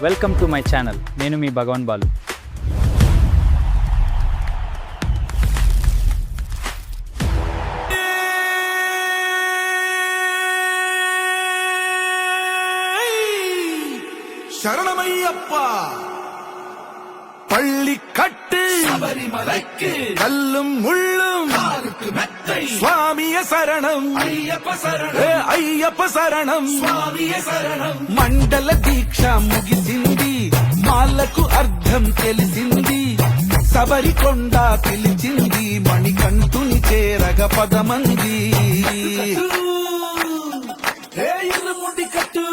Welcome to my channel. నేను మీ భగవాన్ బాలు. சரணமையப்பா பள்ளி கட்டு சபரிமலைக்கு கல்லும் முள்ளும் சுவாமிய சரணம் ஐயப்ப சரணம் అయ్యప్ప శరణం స్వామియే శరణం. మండల దీక్ష ముగిసింది, మాలకు అర్థం తెలిసింది, శబరికొండ పిలిచింది, మణికంఠుని చేరగ పదమంది. ఇరుముడి కట్టు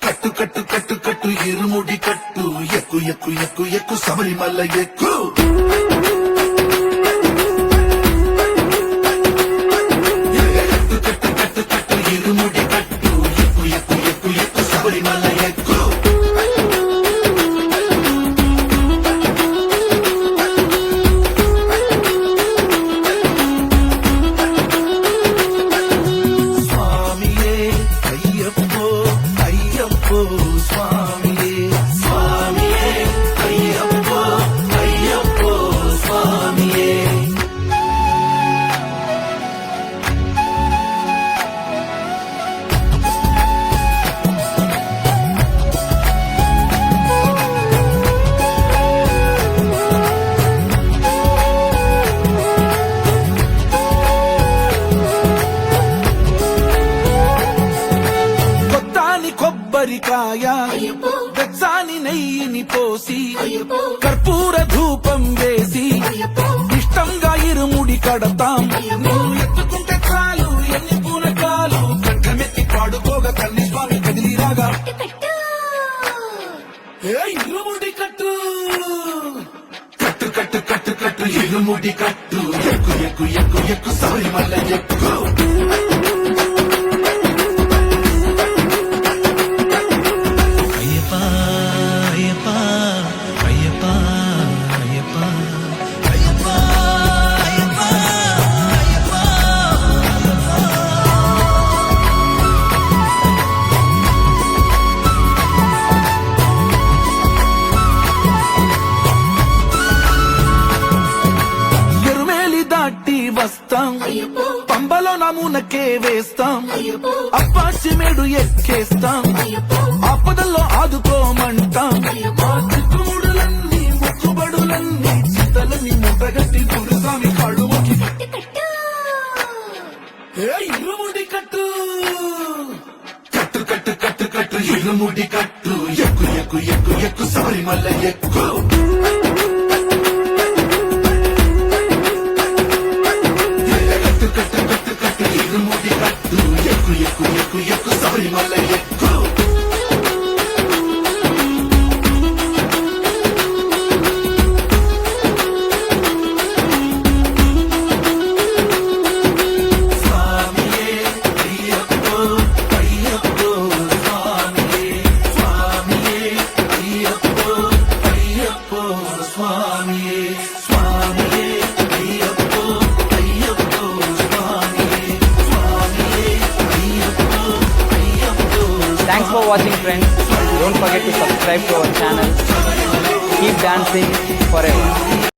కట్టు కట్టు కట్టు కట్టు ఇరుముడి కట్టు, ఎక్కు ఎక్కు ఎక్కు ఎక్కు శబరిమల ఎక్కు. కట్టు కట్టు కట్టు కట్టు ఇరుముడి కట్టు, ఎక్కు ఎక్కు ఎక్కు ఎక్కు శబరిమల ఎక్కు. స్వామియే అయ్యప్పో అయ్యప్పో స్వామియే స్వామియే అయ్యప్పో అయ్యప్పో స్వామియే. కొత్తాని కొబ్బరికాయ అయ్యప్పో వెచ్చాని నెయ్యిని పోసి అయ్యప్పో కర్పూర ధూపం వేసి అయ్యప్పో ఇష్టంగా ఇరుముడి కడతాం. నువ్వు ఎత్తుకుంటే చాలు ఎన్ని పూనకాలు కంఠమెత్తి పాడుకోగా కన్ని స్వామి కదిలిరాగా. ఇరుముడి కట్టు కట్టు కట్టు కట్టు కట్టు ఇరుముడి కట్టు, ఎక్కు ఎక్కు ఎక్కు ఎక్కు శబరిమల ఎక్కు. అయ్యప్ప అయ్యప్ప అయ్యప్ప అయ్యప్ప అయ్యప్ప అయ్యప్ప అయ్యప్ప. ఎరుమేలి దాటి వస్తాం, అయ్యప్పో పంబలో నమూనకే వేస్తాం, అయ్యప్పో అప్పాచిమేడు ఎక్కేస్తాం, అయ్యప్పో ఆపదల్లో ఆదుకోమంటాం. మా చిక్కుముడులన్నీ మొక్కుబడులన్నీ చితలని ముట్టగట్టి గురుస్వామి కాళ్ళుకి. ఇరుముడి కట్టు కట్టు కట్టు కట్టు కట్టు ఇరుముడి కట్టు, ఎక్కు ఎక్కు ఎక్కు ఎక్కు శబరిమల ఎక్కు. కట్టు కట్టు కట్టు కట్టు ఇరుముడి కట్టు, ఎక్కు ఎక్కు ఎక్కు ఎక్కు శబరిమల ఎక్కు. స్వామియే అయ్యప్పో అయ్యప్పో స్వామియే స్వామియే అయ్యప్పో అయ్యప్పో స్వామియే స్వామియే అయ్యప్పో అయ్యప్పో స్వామియే స్వామియే అయ్యప్పో అయ్యప్పో. Thanks for watching, friends. Don't forget to subscribe to our channel. Keep dancing forever.